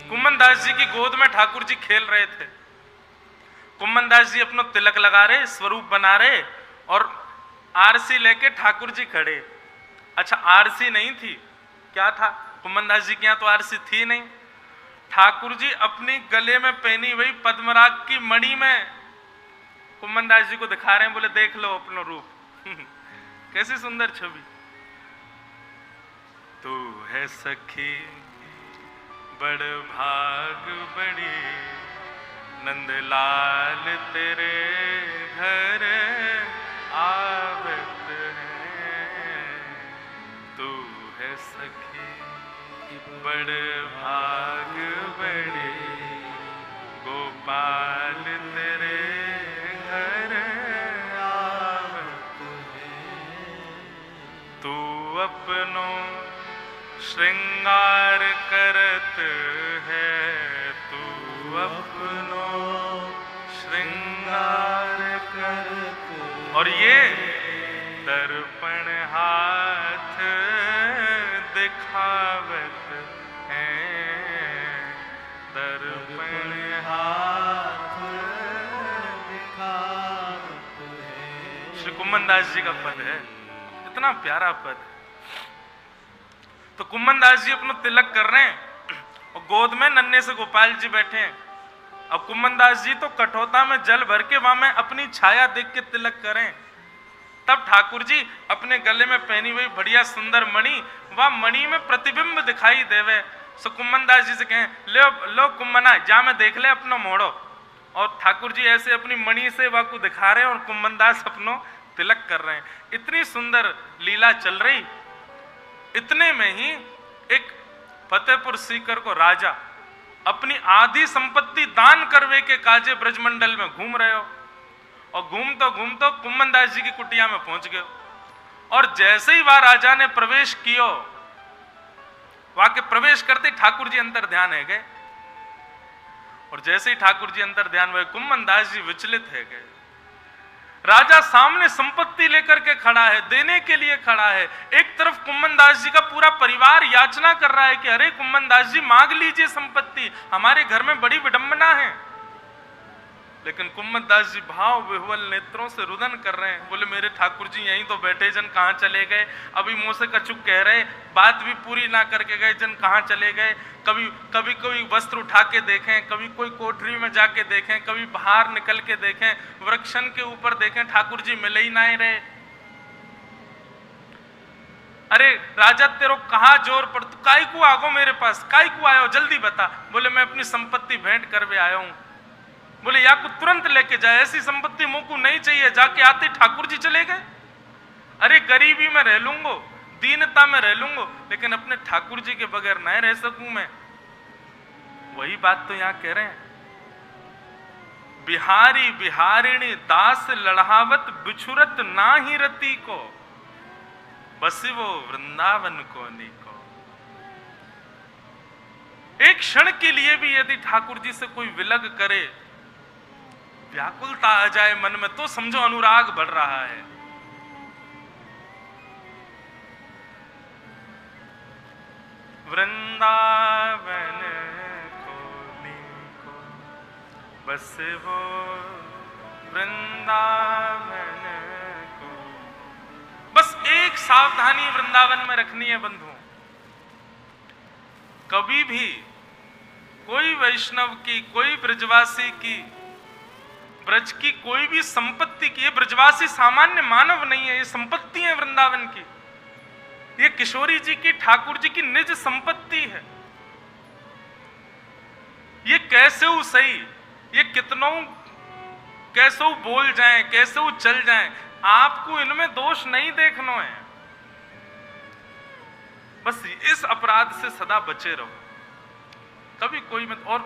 कुम्मन दास जी की गोद में ठाकुर जी खेल रहे थे। कुम्मन दास जी अपना तिलक लगा रहे, स्वरूप बना रहे और आरसी लेके ठाकुर जी खड़े। अच्छा, आरसी नहीं थी, क्या था? कुम्मन दास जी के यहाँ तो आरसी थी नहीं। ठाकुर जी अपनी गले में पहनी हुई पद्मराग की मणि में कुम्मन दास जी को दिखा रहे हैं, बोले देख लो अपना रूप। कैसी सुंदर छवि। तू है सखी बड़ भाग बड़ी, नंदलाल तेरे घर आवत है। तू है सखी बड़ भाग बड़ी, गोपाल तेरे घर आवत है। तू अपनो श्रृंगार करत है, तू अपनो श्रृंगार करत। और ये दर्पण हाथ दिखावत है, दर्पण हाथ दिखावत है। श्री कुम्मन दास जी का पद है, इतना प्यारा पद। तो कुम्मन दास जी अपना तिलक कर रहे हैं और गोद में नन्हे से गोपाल जी बैठे हैं। अब कुम्मन दास जी तो कठौता में जल भर के वहां में अपनी छाया देख के तिलक करें। तब ठाकुर जी अपने गले में पहनी हुई बढ़िया सुंदर मणि, वह मणि में प्रतिबिंब दिखाई देवे। सो कुम्मन दास जी से कहें, लो लो कुम्मना जा में देख ले अपना मोड़ो। और ठाकुर जी ऐसे अपनी मणि से वह को दिखा रहे हैं और कुम्मन दास अपनो तिलक कर रहे हैं। इतनी सुंदर लीला चल रही। इतने में ही एक फतेहपुर सीकर को राजा अपनी आधी संपत्ति दान करवे के काजे ब्रजमंडल में घूम रहे हो और घूमतो कुम्मन दास जी की कुटिया में पहुंच गए। और जैसे ही वह राजा ने प्रवेश कियो, वहां के प्रवेश करते ठाकुर जी अंतर ध्यान है गए। और जैसे ही ठाकुर जी अंतर ध्यान हुए, कुम्मन दास जी विचलित है गए। राजा सामने संपत्ति लेकर के खड़ा है, देने के लिए खड़ा है। एक तरफ कुम्मन दास जी का पूरा परिवार याचना कर रहा है कि अरे कुम्मन दास जी मांग लीजिए संपत्ति, हमारे घर में बड़ी विडंबना है। लेकिन कुम्मन दास जी भाव विह्वल नेत्रों से रुदन कर रहे हैं, बोले मेरे ठाकुर जी यहीं तो बैठे, जन कहाँ चले गए? अभी मुंह से कछुक कह रहे, बात भी पूरी ना करके गए, जन कहाँ चले गए? कभी कोई वस्त्र उठा के देखें, कभी कोई कोठरी में जाके देखें, कभी बाहर निकल के देखें, वृक्षन के ऊपर देखें, ठाकुर जी मिले ही ना ही रहे। अरे राजा तेरो कहाँ जोर पड़, तू काई को आगो मेरे पास, काई को आयो, जल्दी बता। बोले मैं अपनी संपत्ति भेंट करवे आया हूं। बोले या को तुरंत लेके जाए, ऐसी संपत्ति मुंह को नहीं चाहिए। जाके आते ठाकुर जी चले गए। अरे गरीबी में रह लूंगो, दीनता में रह लूंगो, लेकिन अपने ठाकुर जी के बगैर नहीं रह सकूं मैं। वही बात तो यहां कह रहे हैं, बिहारी बिहारिणी दास लड़ावत बिछुरत ना ही रति को, बस वो वृंदावन को नीको। एक क्षण के लिए भी यदि ठाकुर जी से कोई विलग करे, व्याकुलता आ जाए मन में, तो समझो अनुराग बढ़ रहा है। वृंदावन को नीको, बस वो वृंदावन को। बस एक सावधानी वृंदावन में रखनी है बंधुओं, कभी भी कोई वैष्णव की, कोई ब्रजवासी की, ब्रज की कोई भी संपत्ति की, ये ब्रजवासी सामान्य मानव नहीं है, ये संपत्ति है वृंदावन की। ये किशोरी जी की, ठाकुर जी की निज संपत्ति है। ये कैसे वो सही, ये कितनों कैसे वो बोल जाएं, कैसे वो चल जाएं, आपको इनमें दोष नहीं देखना है। बस इस अपराध से सदा बचे रहो। कभी कोई मत, और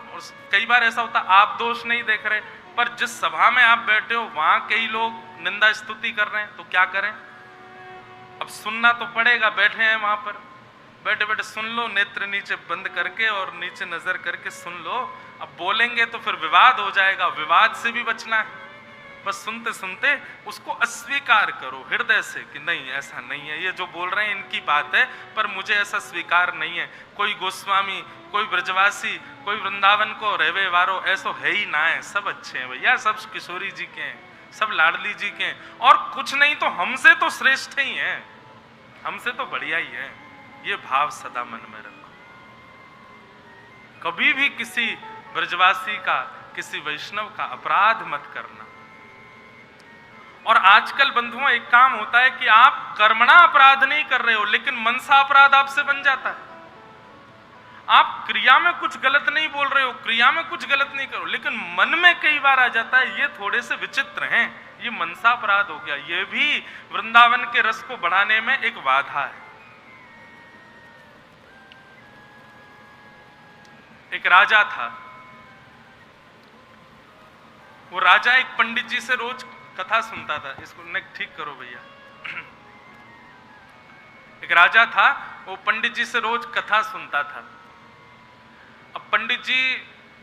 कई बार ऐसा होता आप दोष नहीं देख रहे, पर जिस सभा में आप बैठे हो वहां कई लोग निंदा स्तुति कर रहे हैं, तो क्या करें? अब सुनना तो पड़ेगा, बैठे हैं वहां पर, बैठे बैठे सुन लो, नेत्र नीचे बंद करके और नीचे नजर करके सुन लो। अब बोलेंगे तो फिर विवाद हो जाएगा, विवाद से भी बचना है। बस सुनते सुनते उसको अस्वीकार करो हृदय से कि नहीं, ऐसा नहीं है, ये जो बोल रहे हैं इनकी बात है, पर मुझे ऐसा स्वीकार नहीं है। कोई गोस्वामी, कोई ब्रजवासी, कोई वृंदावन को रहवे वारो ऐसो है ही ना है। सब अच्छे हैं भैया, सब किशोरी जी के हैं, सब लाडली जी के हैं, और कुछ नहीं तो हमसे तो श्रेष्ठ ही हैं, हमसे तो बढ़िया ही है। ये भाव सदा मन में रखो। कभी भी किसी ब्रजवासी का, किसी वैष्णव का अपराध मत करना। और आजकल बंधुओं एक काम होता है कि आप कर्मणा अपराध नहीं कर रहे हो, लेकिन मनसा अपराध आपसे बन जाता है। आप क्रिया में कुछ गलत नहीं बोल रहे हो, क्रिया में कुछ गलत नहीं करो, लेकिन मन में कई बार आ जाता है। ये थोड़े से विचित्र हैं, ये मनसा अपराध हो गया। ये भी वृंदावन के रस को बढ़ाने में एक बाधा है। एक राजा था, वो राजा एक पंडित जी से रोज कथा सुनता था। इसको ने ठीक करो भैया। एक राजा था, वो पंडित जी से रोज कथा सुनता था। अब पंडित जी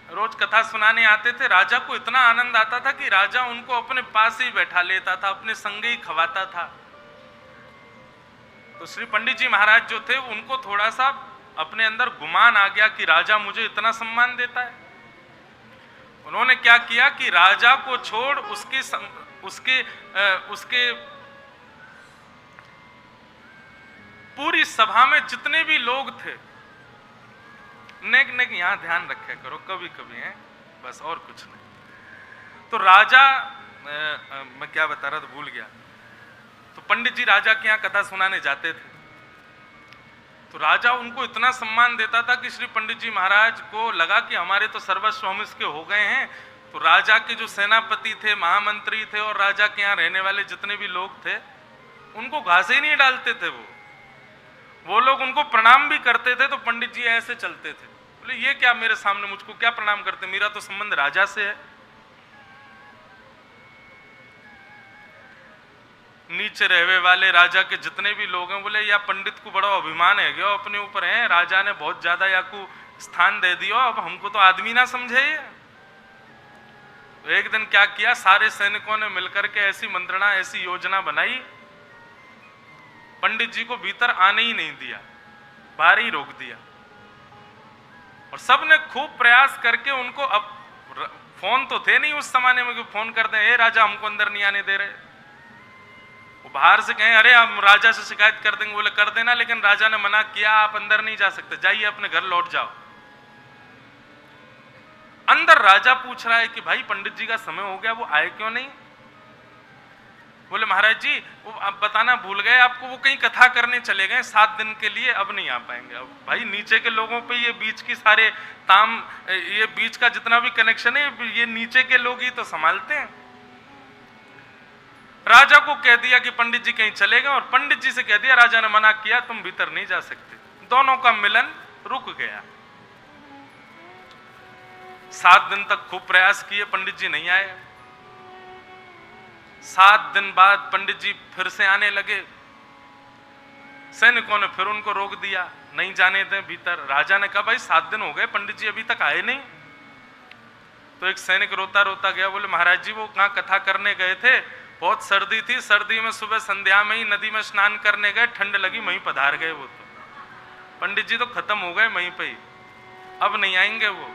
रोज कथा सुनाने आते थे। राजा को इतना आनंद आता था कि राजा उनको अपने पास ही बैठा लेता था, अपने संग ही खवाता था। तो श्री पंडित जी महाराज जो थे, उनको थोड़ा सा अपने अंदर गुमान आ गया कि राजा मुझे इतना सम्मान देता है। उन्होंने क्या किया कि राजा को छोड़ उसके पूरी सभा में जितने भी लोग थे, नेक नेक यहां ध्यान रखे करो कभी कभी है, बस और कुछ नहीं। तो राजा, मैं क्या बता रहा था भूल गया। तो पंडित जी राजा के यहाँ कथा सुनाने जाते थे, तो राजा उनको इतना सम्मान देता था कि श्री पंडित जी महाराज को लगा कि हमारे तो सर्वस्व हम इसके हो गए हैं। तो राजा के जो सेनापति थे, महामंत्री थे, और राजा के यहाँ रहने वाले जितने भी लोग थे, उनको घास ही नहीं डालते थे। वो लोग उनको प्रणाम भी करते थे। तो पंडित जी ऐसे चलते थे, बोले ये क्या मेरे सामने मुझको क्या प्रणाम करते, मेरा तो संबंध राजा से है। नीचे रहवे वाले राजा के जितने भी लोग हैं, बोले या पंडित को बड़ा अभिमान है गया अपने ऊपर है, राजा ने बहुत ज्यादा या को स्थान दे दिया, अब हमको तो आदमी ना समझे। तो एक दिन क्या किया, सारे सैनिकों ने मिलकर के ऐसी मंत्रणा, ऐसी योजना बनाई, पंडित जी को भीतर आने ही नहीं दिया, बाहर ही रोक दिया। और सबने खूब प्रयास करके उनको, अब फोन तो थे नहीं उस जमाने में कि फोन करते हैं, राजा हमको अंदर नहीं आने दे रहे। वो बाहर से कहें अरे हम राजा से शिकायत कर देंगे, बोले कर देना, लेकिन राजा ने मना किया, आप अंदर नहीं जा सकते, जाइए अपने घर लौट जाओ। अंदर राजा पूछ रहा है कि भाई पंडित जी का समय हो गया, वो आए क्यों नहीं? बोले महाराज जी वो आप बताना भूल गए आपको, वो कहीं कथा करने चले गए 7 दिन के लिए, अब नहीं आ पाएंगे। अब भाई नीचे के लोगों पे ये बीच की सारे ताम, ये बीच का जितना भी कनेक्शन है, ये नीचे के लोग ही तो संभालते हैं। राजा को कह दिया कि पंडित जी कहीं चले गए, और पंडित जी से कह दिया राजा ने मना किया, तुम भीतर नहीं जा सकते। दोनों का मिलन रुक गया। 7 दिन तक खूब प्रयास किए, पंडित जी नहीं आए। 7 दिन बाद पंडित जी फिर से आने लगे। सैनिकों ने फिर उनको रोक दिया, नहीं जाने दें भीतर। राजा ने कहा भाई 7 दिन हो गए, पंडित जी अभी तक आए नहीं। तो एक सैनिक रोता रोता गया, बोले महाराज जी वो कहाँ कथा करने गए थे, बहुत सर्दी थी, सर्दी में सुबह संध्या में ही नदी में स्नान करने गए, ठंड लगी, वहीं पधार गए। वो तो पंडित जी तो खत्म हो गए वहीं पे ही, अब नहीं आएंगे वो।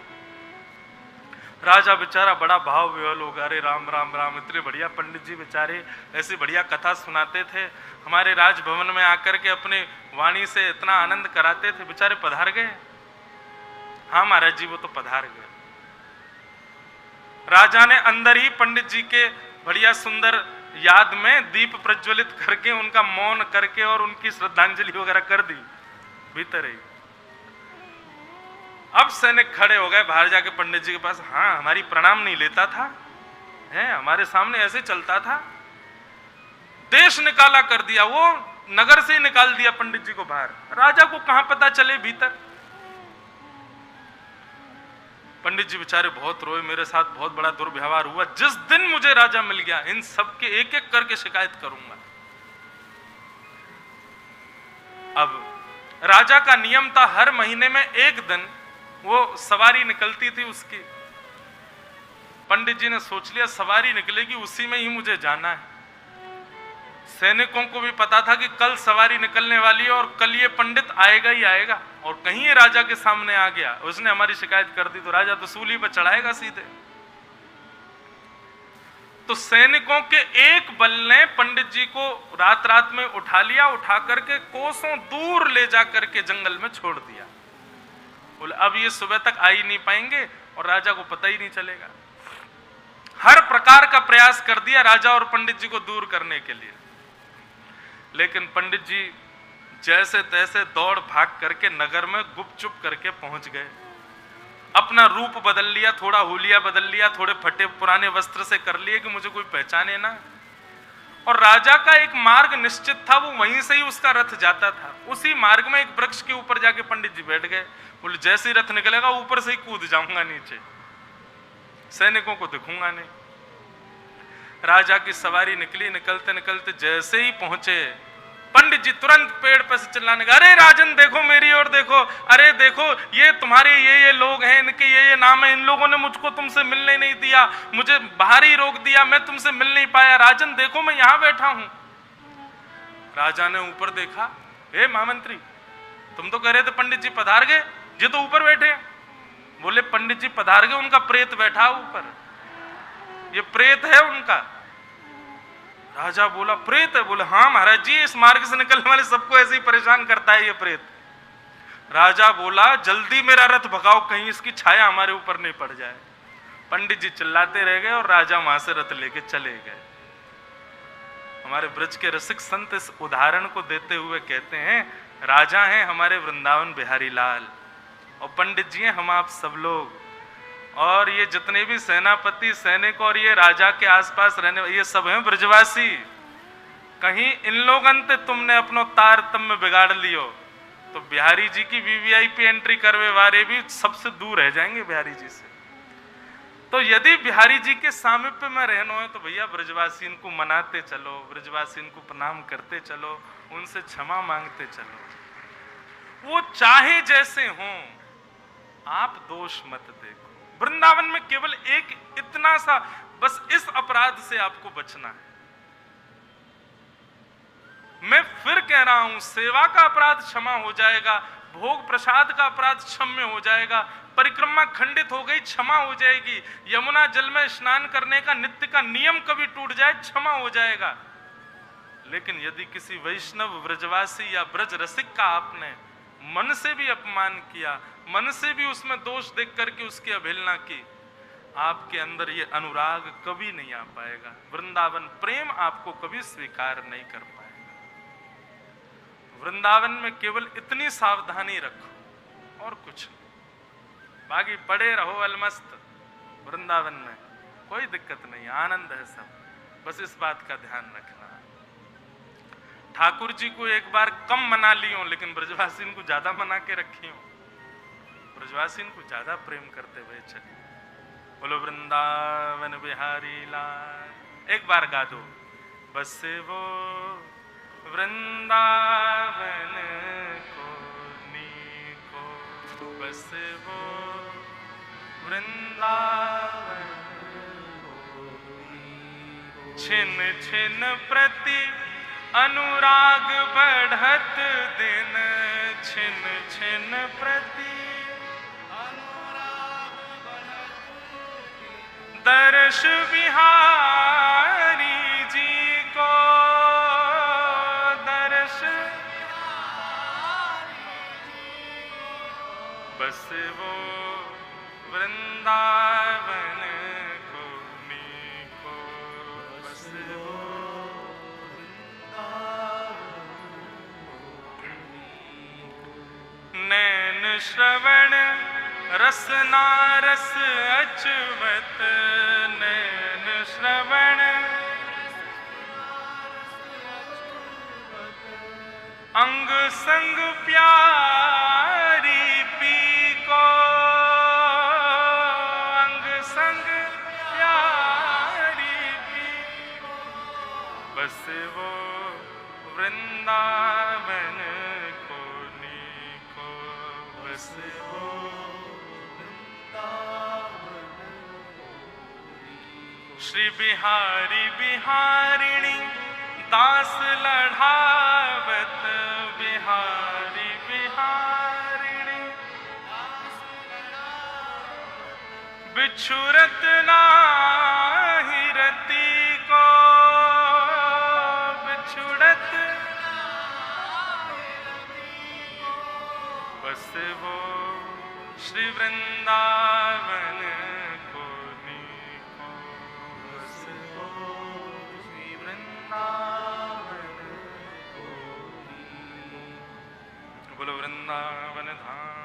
राजा बेचारा बड़ा भाव विवल हो गया, अरे राम राम राम, इतने बढ़िया पंडित जी बेचारे ऐसी बढ़िया कथा सुनाते थे, हमारे राजभवन में आकर के अपने वाणी से इतना आनंद कराते थे, बेचारे पधार गए। हाँ महाराज जी वो तो पधार गए। राजा ने अंदर ही पंडित जी के बढ़िया सुंदर याद में दीप प्रज्वलित करके, उनका मौन करके और उनकी श्रद्धांजलि वगैरह कर दी भीतर ही। अब सैनिक खड़े हो गए बाहर जाके पंडित जी के पास, हाँ हमारी प्रणाम नहीं लेता था, है हमारे सामने ऐसे चलता था, देश निकाला कर दिया, वो नगर से ही निकाल दिया पंडित जी को बाहर, राजा को कहां पता चले भीतर। पंडित जी बेचारे बहुत रोए, मेरे साथ बहुत बड़ा दुर्व्यवहार हुआ, जिस दिन मुझे राजा मिल गया इन सब के एक एक करके शिकायत करूंगा। अब राजा का नियम था हर महीने में एक दिन वो सवारी निकलती थी उसकी, पंडित जी ने सोच लिया सवारी निकलेगी उसी में ही मुझे जाना है। सैनिकों को भी पता था कि कल सवारी निकलने वाली है और कल ये पंडित आएगा ही आएगा, और कहीं ये राजा के सामने आ गया, उसने हमारी शिकायत कर दी तो राजा तो सूली पर चढ़ाएगा सीधे। तो सैनिकों के एक बल ने पंडित जी को रात रात में उठा लिया, उठा करके कोसों दूर ले जा करके जंगल में छोड़ दिया। बोले अब ये सुबह तक आ ही नहीं पाएंगे और राजा को पता ही नहीं चलेगा। हर प्रकार का प्रयास कर दिया राजा और पंडित जी को दूर करने के लिए, लेकिन पंडित जी जैसे तैसे दौड़ भाग करके नगर में गुपचुप करके पहुंच गए। अपना रूप बदल लिया, थोड़ा हुलिया बदल लिया, थोड़े फटे पुराने वस्त्र से कर लिए कि मुझे कोई पहचाने ना। और राजा का एक मार्ग निश्चित था, वो वहीं से ही उसका रथ जाता था। उसी मार्ग में एक वृक्ष के ऊपर जाके पंडित जी बैठ गए। बोले जैसे ही रथ निकलेगा ऊपर से ही कूद जाऊंगा नीचे, सैनिकों को दिखूंगा नहीं। राजा की सवारी निकली, निकलते निकलते जैसे ही पहुंचे पंडित जी तुरंत पेड़ पर से चिल्लाने लगे, अरे राजन देखो मेरी ओर देखो, अरे देखो ये तुम्हारे ये लोग हैं, इनके ये नाम है, इन लोगों ने मुझको तुमसे मिलने नहीं दिया, मुझे बाहर ही रोक दिया, मैं तुमसे मिल नहीं पाया। राजन देखो मैं यहां बैठा हूं। राजा ने ऊपर देखा, हे महामंत्री तुम तो कह रहे थे पंडित जी पधार गए, ये तो ऊपर बैठे। बोले पंडित जी पधार गए, उनका प्रेत बैठा ऊपर, ये प्रेत है उनका। राजा बोला प्रेत है? बोले हाँ महाराज जी, इस मार्ग से निकलने वाले सबको ऐसे ही परेशान करता है ये प्रेत। राजा बोला जल्दी मेरा रथ भगाओ, कहीं इसकी छाया हमारे ऊपर नहीं पड़ जाए। पंडित जी चिल्लाते रह गए और राजा वहां से रथ लेके चले गए। हमारे ब्रज के रसिक संत इस उदाहरण को देते हुए कहते हैं, राजा हैं हमारे वृंदावन बिहारी लाल और पंडित जी हैं हम आप सब लोग, और ये जितने भी सेनापति सैनिक और ये राजा के आसपास रहने ये सब हैं ब्रजवासी। कहीं इन लोगों से तुमने अपनो तारतम्य बिगाड़ लियो तो बिहारी जी की वीवीआईपी एंट्री करवे वाले भी सबसे दूर रह जाएंगे बिहारी जी से। तो यदि बिहारी जी के सामीप्य में रहना है तो भैया ब्रजवासी इनको मनाते चलो, ब्रजवासी इनको प्रणाम करते चलो, उनसे क्षमा मांगते चलो। वो चाहे जैसे हों, आप दोष मत देखो। वृंदावन में केवल एक इतना सा बस इस अपराध से आपको बचना है। मैं फिर कह रहा हूं, सेवा का अपराध क्षमा हो जाएगा, भोग प्रसाद का अपराध क्षम्य हो जाएगा, परिक्रमा खंडित हो गई क्षमा हो जाएगी, यमुना जल में स्नान करने का नित्य का नियम कभी टूट जाए क्षमा हो जाएगा। लेकिन यदि किसी वैष्णव ब्रजवासी या ब्रज रसिक का आपने मन से भी अपमान किया, मन से भी उसमें दोष देख करके उसकी अवहेलना की, आपके अंदर ये अनुराग कभी नहीं आ पाएगा, वृंदावन प्रेम आपको कभी स्वीकार नहीं कर पाएगा। वृंदावन में केवल इतनी सावधानी रखो और कुछ नहीं, बाकी पड़े रहो अलमस्त। वृंदावन में कोई दिक्कत नहीं, आनंद है सब, बस इस बात का ध्यान रखना। ठाकुर जी को एक बार कम मना लियो, लेकिन ब्रजवासी को ज्यादा मना के रखियो, ब्रजवासी को ज्यादा प्रेम करते हुए चले। बोलो वृंदावन बिहारी लाल। एक बार गा दो, बसे वो वृंदावन को नीको, बसे वो वृंदावन को नीको। छिन छिन प्रति अनुराग बढ़त दिन, छिन छिन प्रति अनुराग बढ़त दिन। दर्श बिहारी जी को, दर्श बस वो वृंदावन को नीको, बस वो नैन श्रवण रसना रस अचवत, नैन श्रवण अंग संग प्यारी पी को, अंग संग प्यारी पी को। बस वो वृंदावन को नीको, बस वो वृंदावन को नीको। श्री बिहारी बिहारिणी दास लढ़ावत, बिहारी बिहारिणी बिछुरत नाही रति को, बिछुड़त बस वो श्री वृंदावन को नीको, बस वो श्री वृंदावन को नीको। बोलो वृंदावन धाम